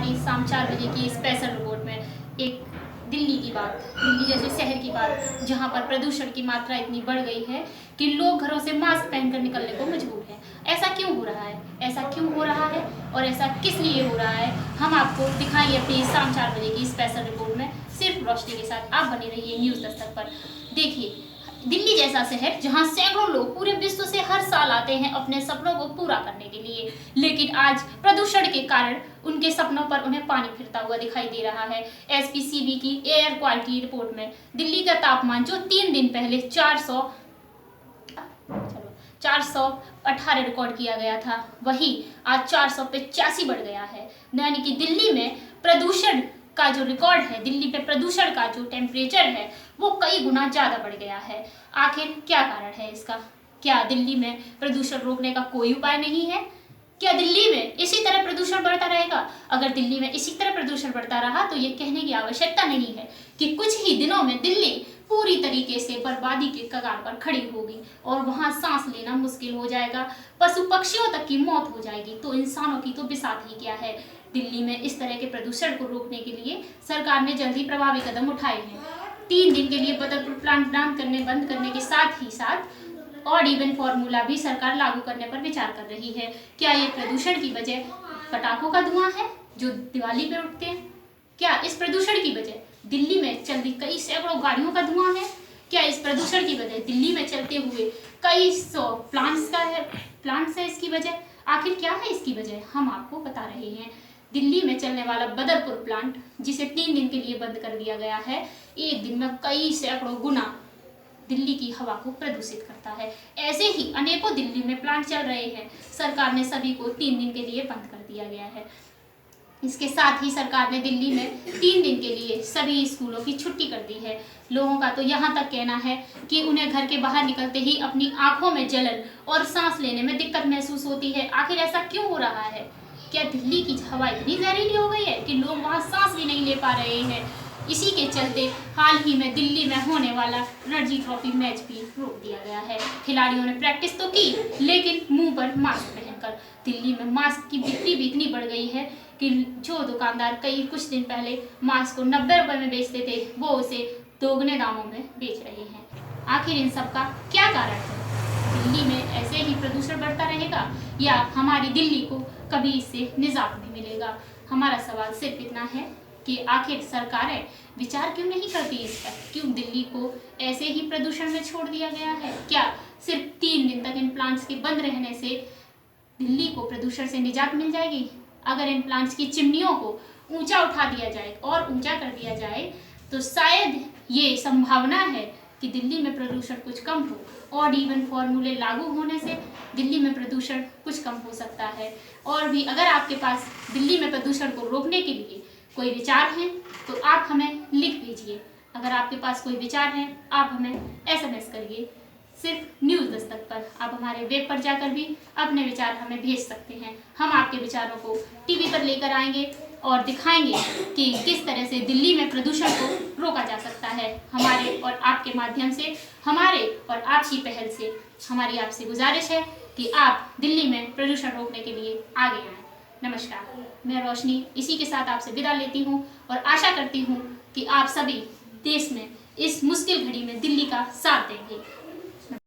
हमारी शाम 4 बजे की स्पेशल रिपोर्ट में एक दिल्ली की बात, दिल्ली जैसे शहर की बात, जहां पर प्रदूषण की मात्रा इतनी बढ़ गई है कि लोग घरों से मास्क पहनकर निकलने को मजबूर हैं। ऐसा क्यों हो रहा है? ऐसा क्यों हो रहा है और ऐसा किस लिए हो रहा है, हम आपको दिखाएंगे अपनी शाम 4 बजे की स्पेशल रिपोर्ट में, सिर्फ रोशनी के साथ। आप बने रहिए न्यूज़ दस्तक पर। देखिए, दिल्ली जैसा शहर जहां सैकड़ों लोग पूरे विश्व से हर साल आते हैं अपने सपनों को पूरा करने के लिए, लेकिन आज प्रदूषण के कारण उनके सपनों पर उन्हें पानी फिरता हुआ दिखाई दे रहा है। एसपीसीबी की एयर क्वालिटी रिपोर्ट में दिल्ली का तापमान जो 3 दिन पहले 418 रिकॉर्ड किया गया था, वही आज 485 बढ़ गया है। यानी कि दिल्ली में प्रदूषण का जो रिकॉर्ड है, दिल्ली पे प्रदूषण का जो टेम्परेचर है, वो कई गुना ज़्यादा बढ़ गया है। आखिर क्या कारण है इसका? क्या दिल्ली में प्रदूषण रोकने का कोई उपाय नहीं है? क्या दिल्ली में इसी तरह प्रदूषण बढ़ता रहेगा? अगर दिल्ली में इसी तरह प्रदूषण बढ़ता रहा तो ये कहने की आवश्यकता नहीं है कि कुछ ही दिनों में दिल्ली पूरी तरीके से बर्बादी के कगार पर खड़ी होगी और वहां सांस लेना मुश्किल हो जाएगा, पशु पक्षियों तक की मौत हो जाएगी, तो इंसानों की तो बिसात ही क्या है। दिल्ली में इस तरह के प्रदूषण को रोकने के लिए सरकार ने जल्दी प्रभावी कदम उठाए हैं। 3 दिन के लिए बदरपुर प्लांट बंद करने के साथ ही साथ ऑड इवन फॉर्मूला भी सरकार लागू करने पर विचार कर रही है। क्या ये प्रदूषण की वजह पटाखों का धुआं है जो दिवाली पे उठते हैं? क्या इस प्रदूषण की वजह दिल्ली में चलती कई सैकड़ों गाड़ियों का धुआं है? क्या इस प्रदूषण की वजह दिल्ली में चलते हुए कई 100 प्लांट्स है इसकी वजह? आखिर क्या है इसकी वजह, हम आपको बता रहे हैं। दिल्ली में चलने वाला बदरपुर प्लांट, जिसे 3 दिन के लिए बंद कर दिया गया है, एक दिन में कई सैकड़ों गुना दिल्ली की हवा को प्रदूषित करता है। ऐसे ही अनेकों दिल्ली में प्लांट चल रहे हैं, सरकार ने सभी को 3 दिन के लिए बंद कर दिया गया है। इसके साथ ही सरकार ने दिल्ली में 3 दिन के लिए सभी स्कूलों की छुट्टी कर दी है। लोगों का तो यहाँ तक कहना है कि उन्हें घर के बाहर निकलते ही अपनी आंखों में जलन और सांस लेने में दिक्कत महसूस होती है। आखिर ऐसा क्यों हो रहा है? क्या दिल्ली की हवा इतनी जहरीली हो गई है कि लोग वहाँ सांस भी नहीं ले पा रहे हैं? इसी के चलते हाल ही में दिल्ली में होने वाला रणजी ट्रॉफी मैच भी रोक दिया गया है। खिलाड़ियों ने प्रैक्टिस तो की, लेकिन मुंह पर मास्क पहनकर। दिल्ली में मास्क की बिक्री भी इतनी बढ़ गई है कि जो दुकानदार कुछ दिन पहले मास्क को 90 रुपए में बेचते थे, वो उसे दोगुने दामों में बेच रहे हैं। आखिर इन सब का क्या कारण है? दिल्ली में ऐसे ही प्रदूषण बढ़ता रहेगा या हमारी दिल्ली को कभी इससे निजात नहीं मिलेगा? हमारा सवाल सिर्फ इतना है कि आखिर सरकारें विचार क्यों नहीं करती इस पर? क्यों दिल्ली को ऐसे ही प्रदूषण में छोड़ दिया गया है? क्या सिर्फ 3 दिन तक इन प्लांट्स के बंद रहने से दिल्ली को प्रदूषण से निजात मिल जाएगी? अगर इन प्लांट्स की चिमनियों को ऊंचा उठा दिया जाए और ऊंचा कर दिया जाए तो शायद ये संभावना है कि दिल्ली में प्रदूषण कुछ कम हो। ऑड इवन फॉर्मूले लागू होने से दिल्ली में प्रदूषण कुछ कम हो सकता है। और भी अगर आपके पास दिल्ली में प्रदूषण को रोकने के लिए कोई विचार हैं तो आप हमें लिख भेजिए। अगर आपके पास कोई विचार हैं, आप हमें SMS करिए सिर्फ न्यूज़ दस्तक पर। आप हमारे वेब पर जाकर भी अपने विचार हमें भेज सकते हैं। हम आपके विचारों को टीवी पर लेकर आएंगे और दिखाएंगे कि किस तरह से दिल्ली में प्रदूषण को रोका जा सकता है। हमारे और आपके माध्यम से, हमारे और आपकी पहल से हमारी आपसे गुजारिश है कि आप दिल्ली में प्रदूषण रोकने के लिए आगे आएँ। नमस्कार, मैं रोशनी इसी के साथ आपसे विदा लेती हूँ और आशा करती हूँ कि आप सभी देश में इस मुश्किल घड़ी में दिल्ली का साथ देंगे।